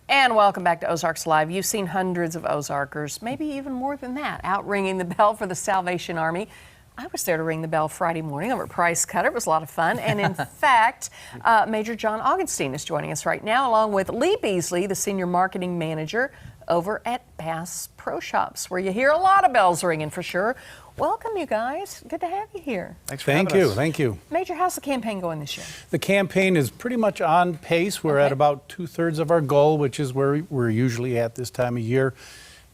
And welcome back to Ozarks Live. You've seen hundreds of Ozarkers, maybe even more than that, out ringing the bell for the Salvation Army. I was there to ring the bell Friday morning over Price Cutter. It was a lot of fun. And in fact, Major John Augenstein is joining us right now, along with Lee Beasley, the Senior Marketing Manager over at Bass Pro Shops, where you hear a lot of bells ringing for sure. Welcome, you guys. Good to have you here. Thanks for having us. Thank you. Major, how's the campaign going this year? The campaign is pretty much on pace. We're at about 2/3 of our goal, which is where we're usually at this time of year.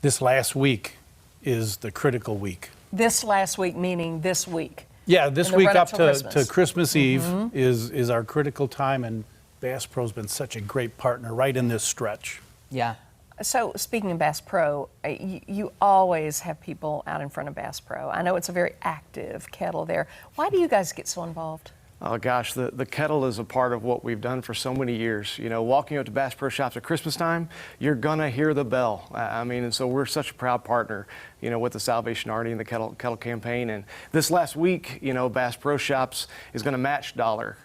This last week is the critical week. This last week, meaning this week? Yeah, this week up to Christmas Eve Mm-hmm. is our critical time, and Bass Pro's been such a great partner right in this stretch. Yeah. So speaking of Bass Pro, you always have people out in front of Bass Pro. I know it's a very active kettle there. Why do you guys get so involved? Oh gosh, the kettle is a part of what we've done for so many years. You know, walking up to Bass Pro Shops at Christmas time, you're gonna hear the bell. I mean, and so we're such a proud partner, you know, with the Salvation Army and the kettle campaign. And this last week, you know, Bass Pro Shops is gonna match dollar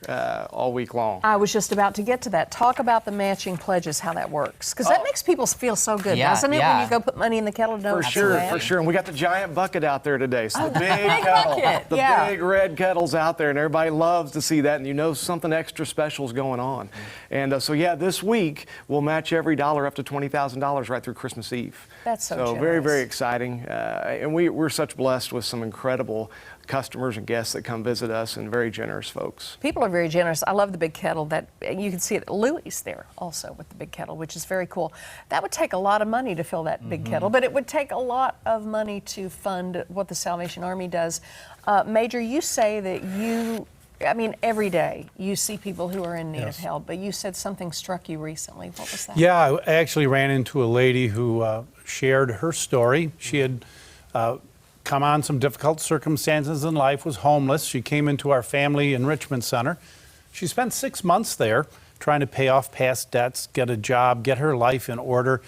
all week long. I was just about to get to that. Talk about the matching pledges, how that works. Because that makes people feel so good, doesn't it, when you go put money in the kettle? For sure. And we got the giant bucket out there today. So the big kettle, bucket. the big red kettle's out there, and everybody loves to see that, and you know something extra special is going on. And so yeah, this week we'll match every dollar up to $20,000 right through Christmas Eve. That's so generous. Very, very exciting. And we're such blessed with some incredible customers and guests that come visit us, and very generous folks. People are very generous. I love the big kettle. That you can see it. Louie's there also with the big kettle, which is very cool. That would take a lot of money to fill that big kettle, but it would take a lot of money to fund what the Salvation Army does. Major, you say that I mean, every day you see people who are in need of help, but you said something struck you recently. What was that? Yeah, I actually ran into a lady who shared her story. She had come on some difficult circumstances in life, was homeless. She came into our family enrichment center. She spent 6 months there trying to pay off past debts, get a job, get her life in order.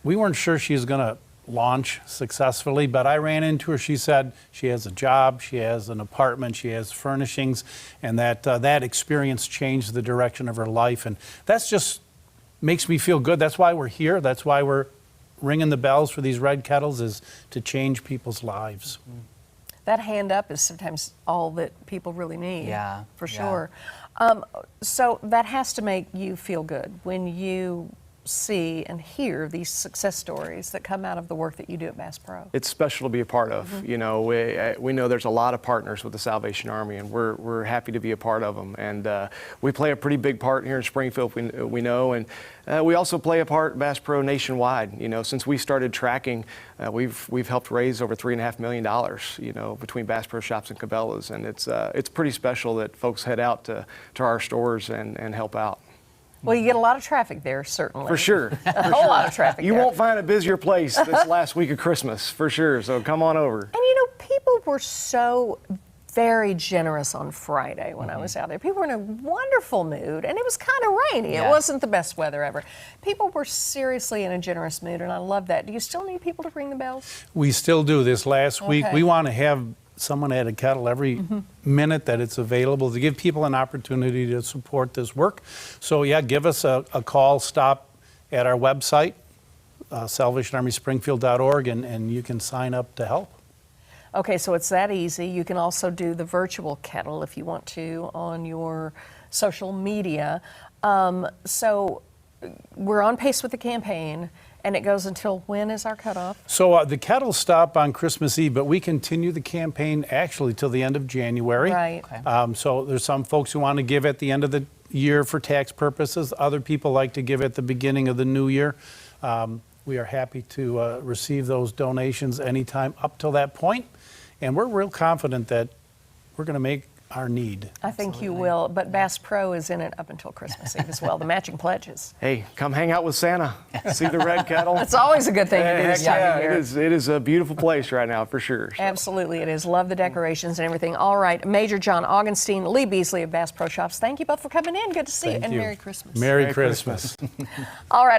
We weren't sure she was going to launch successfully, but I ran into her. She said she has a job, she has an apartment, she has furnishings, and that experience changed the direction of her life. And that's just makes me feel good. That's why we're here. That's why we're ringing the bells for these red kettles, is to change people's lives. That hand up is sometimes all that people really need. Yeah, for sure. So that has to make you feel good when you see and hear these success stories that come out of the work that you do at Bass Pro. It's special to be a part of. You know, we know there's a lot of partners with the Salvation Army, and we're happy to be a part of them. And we play a pretty big part here in Springfield, we know, and we also play a part Bass Pro nationwide. You know, since we started tracking, we've helped raise over $3.5 million. You know, between Bass Pro Shops and Cabela's, and it's pretty special that folks head out to our stores and help out. Well, you get a lot of traffic there, certainly. For sure. A whole lot of traffic You there. won't find a busier place this last week of Christmas, for sure, so come on over. And you know, people were so very generous on Friday when I was out there. People were in a wonderful mood, and it was kind of rainy. It wasn't the best weather ever. People were seriously in a generous mood, and I love that. Do you still need people to ring the bells? We still do. This last week, we want to have someone at a kettle every minute that it's available to give people an opportunity to support this work. So yeah, give us a call, stop at our website, salvationarmyspringfield.org, and you can sign up to help. Okay, so it's that easy. You can also do the virtual kettle if you want to on your social media. So we're on pace with the campaign. And it goes until when is our cutoff? So the kettles stop on Christmas Eve, but we continue the campaign actually till the end of January. Right. Okay. So there's some folks who want to give at the end of the year for tax purposes. Other people like to give at the beginning of the new year. We are happy to receive those donations anytime up till that point. And we're real confident that we're going to make our need. I think you will, but Bass Pro is in it up until Christmas Eve as well, the matching pledges. Hey, come hang out with Santa. See the red kettle. It's always a good thing to do this time of year. It is a beautiful place right now, for sure. So. Absolutely it is. Love the decorations and everything. All right, Major John Augenstein, Lee Beasley of Bass Pro Shops, thank you both for coming in. Good to see you, and Merry Christmas. Merry Christmas. All right.